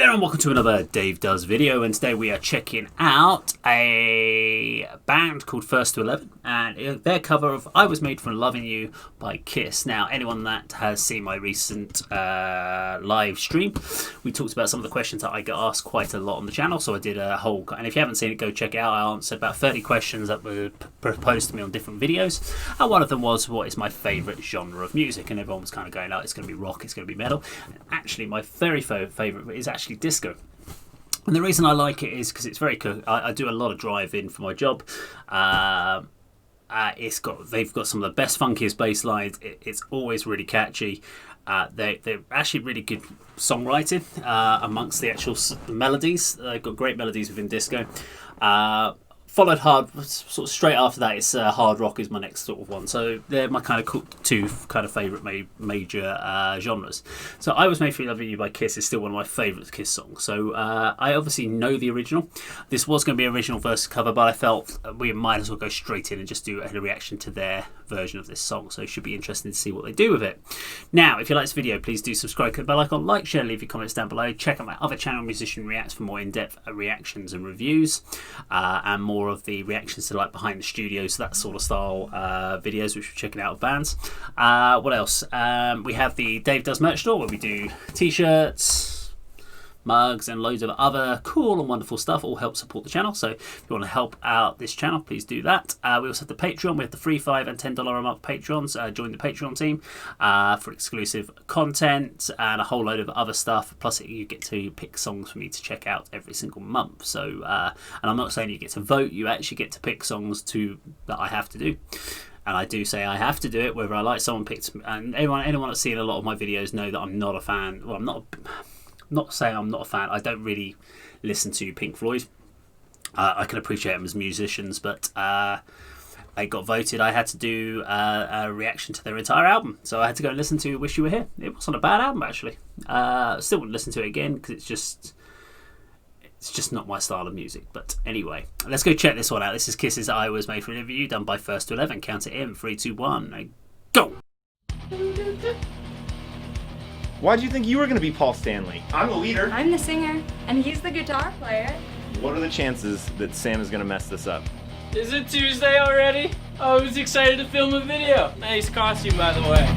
there and welcome to another Dave Does video, and today we are checking out a band called First to 11 and their cover of I Was Made for Loving You by Kiss. Now anyone that has seen my recent live stream, we talked about some of the questions that I get asked quite a lot on the channel, so I did a whole, and if you haven't seen it, go check it out. I answered about 30 questions that were proposed to me on different videos, and one of them was what is my favourite genre of music, and everyone was kind of going, oh, it's going to be rock, it's going to be metal. And actually my very favourite is actually disco. And the reason I like it is because it's very cool. I do a lot of drive-in for my job. They've got some of the best, funkiest bass lines. It's always really catchy. They're actually really good songwriting amongst the actual melodies. They've got great melodies within disco. Followed hard, sort of straight after that, it's hard rock is my next sort of one. So they're my kind of two kind of favourite major genres. So I Was Made for Loving You by Kiss is still one of my favourite Kiss songs. So I obviously know the original. This was going to be an original versus cover, but I felt we might as well go straight in and just do a reaction to their version of this song. So it should be interesting to see what they do with it. Now, if you like this video, please do subscribe, click the bell icon, like, share, leave your comments down below. Check out my other channel, Musician Reacts, for more in-depth reactions and reviews, and more of the reactions to like behind the studios, that sort of style videos which we're checking out of bands. What else? We have the Dave Does merch store where we do t-shirts, mugs and loads of other cool and wonderful stuff, all help support the channel. So if you want to help out this channel, please do that. We also have the Patreon. We have the free $5 and $10 a month Patrons. Join the Patreon team for exclusive content and a whole load of other stuff. Plus you get to pick songs for me to check out every single month. So and I'm not saying you get to vote, you actually get to pick songs that I have to do. And I do say I have to do it, whether I like someone picked. And anyone that's seen a lot of my videos know that I'm not a fan. Well, I'm not saying I'm not a fan. I don't really listen to Pink Floyd. I can appreciate them as musicians, but they got voted. I had to do a reaction to their entire album, so I had to go and listen to Wish You Were Here. It wasn't a bad album, actually. Still wouldn't listen to it again because it's just not my style of music. But anyway, let's go check this one out. This is Kiss's I Was Made for Loving You, done by First to 11. Count it in. 3, 2, 1, go! Why do you think you were going to be Paul Stanley? I'm the leader. I'm the singer, and he's the guitar player. What are the chances that Sam is going to mess this up? Is it Tuesday already? I was excited to film a video. Nice costume, by the way.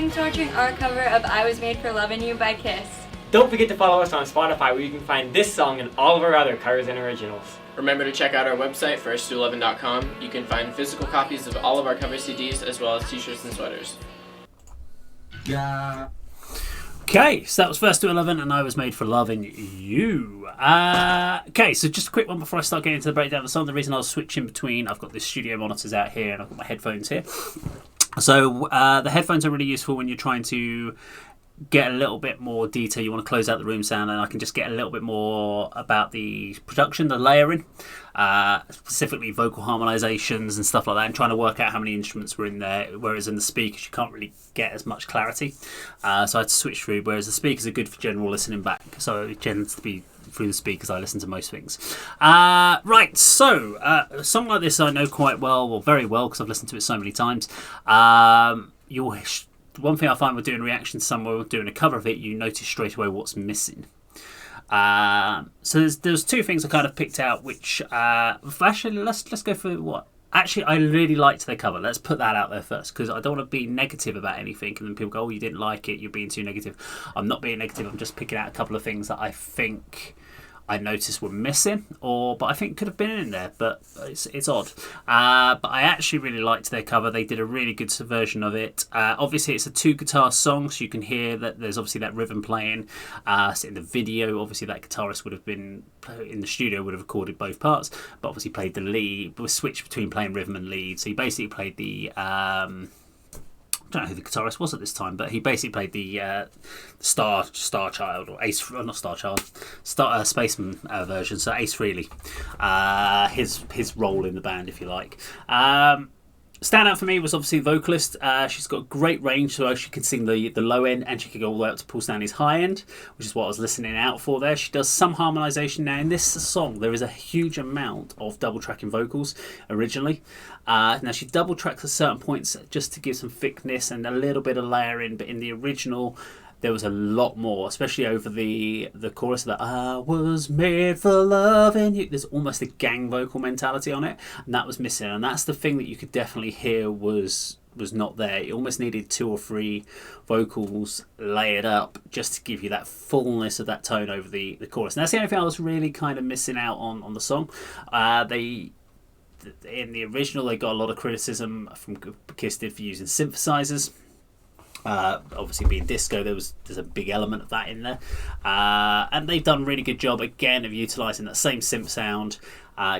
sing torturing our cover of I Was Made for Lovin' You by Kiss. Don't forget to follow us on Spotify, where you can find this song and all of our other covers and originals. Remember to check out our website, first211.com. You can find physical copies of all of our cover CDs, as well as t-shirts and sweaters. Yeah. Okay, so that was First to 11, and I Was Made for Lovin' You. Okay, so just a quick one before I start getting into the breakdown of the song. The reason I was switching between, I've got the studio monitors out here and I've got my headphones here. So the headphones are really useful when you're trying to get a little bit more detail. You want to close out the room sound, and I can just get a little bit more about the production, the layering, specifically vocal harmonizations and stuff like that, and trying to work out how many instruments were in there, whereas in the speakers you can't really get as much clarity. So I had to switch through, whereas the speakers are good for general listening back, so it tends to be through the speakers I listen to most things. Right, so a song like this I know quite well, or very well, because I've listened to it so many times. One thing I find with doing reactions to someone or doing a cover of it, you notice straight away what's missing. So there's two things I kind of picked out, which actually let's go for what. Actually, I really liked their cover. Let's put that out there first, because I don't want to be negative about anything, and then people go, "Oh, you didn't like it. You're being too negative." I'm not being negative. I'm just picking out a couple of things that I think I noticed were missing, but I think could have been in there, but it's odd. But I actually really liked their cover. They did a really good version of it. Obviously, it's a 2-guitar song, so you can hear that there's obviously that rhythm playing. So in the video, obviously that guitarist would have been in the studio, would have recorded both parts, but obviously played the lead, was switched between playing rhythm and lead. So he basically played the I don't know who the guitarist was at this time, but he basically played the Star Child, or Ace, not Star Child, Spaceman version. So Ace Frehley, his role in the band, if you like. Standout for me was obviously the vocalist. She's got great range, so she can sing the low end, and she can go all the way up to Paul Stanley's high end, which is what I was listening out for there. She does some harmonisation. Now in this song, there is a huge amount of double tracking vocals originally. Now she double tracks at certain points just to give some thickness and a little bit of layering, but in the original there was a lot more, especially over the chorus that I was made for loving you. There's almost a gang vocal mentality on it, and that was missing. And that's the thing that you could definitely hear was not there. It almost needed 2 or 3 vocals layered up just to give you that fullness of that tone over the chorus. And that's the only thing I was really kind of missing out on the song. In the original, they got a lot of criticism from Kiss did for using synthesizers. Obviously being disco, there's a big element of that in there, and they've done a really good job again of utilising that same synth sound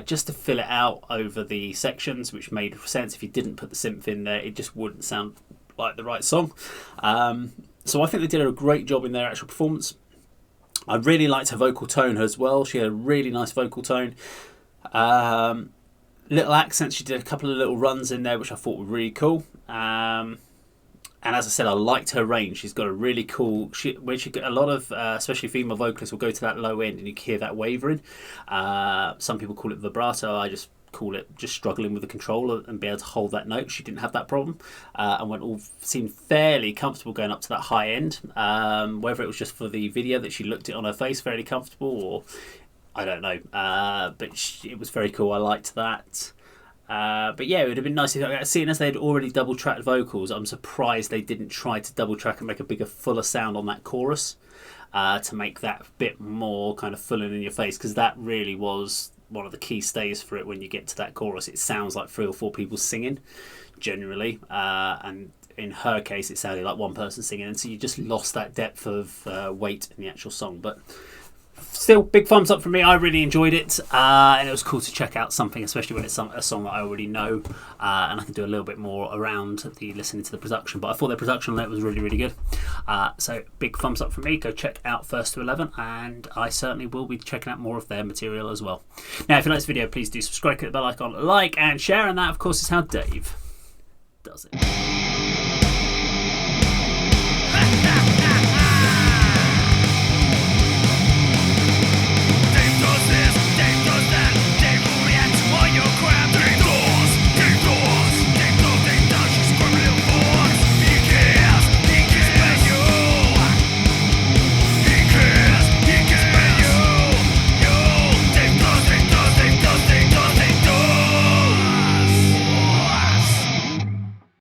just to fill it out over the sections, which made sense. If you didn't put the synth in there, it just wouldn't sound like the right song. So I think they did a great job in their actual performance. I really liked her vocal tone as well. She had a really nice vocal tone. Little accents, she did a couple of little runs in there which I thought were really cool. And as I said, I liked her range. She's got a really cool. A lot of, especially female vocalists, will go to that low end, and you can hear that wavering. Some people call it vibrato. I just call it just struggling with the controller and be able to hold that note. She didn't have that problem, and seemed fairly comfortable going up to that high end. Whether it was just for the video that she looked it on her face fairly comfortable, or I don't know. But it was very cool. I liked that. But yeah, it would have been nice if, seeing as they'd already double tracked vocals, I'm surprised they didn't try to double track and make a bigger, fuller sound on that chorus to make that bit more kind of full in your face, because that really was one of the key stays for it. When you get to that chorus, it sounds like 3 or 4 people singing generally, and in her case it sounded like one person singing, and so you just lost that depth of weight in the actual song. But still, big thumbs up from me. I really enjoyed it, and it was cool to check out something, especially when it's a song that I already know, and I can do a little bit more around the listening to the production. But I thought their production on it was really, really good. So big thumbs up from me. Go check out First to 11, and I certainly will be checking out more of their material as well. Now, if you like this video, please do subscribe, click the bell icon, like and share, and that, of course, is how Dave does it.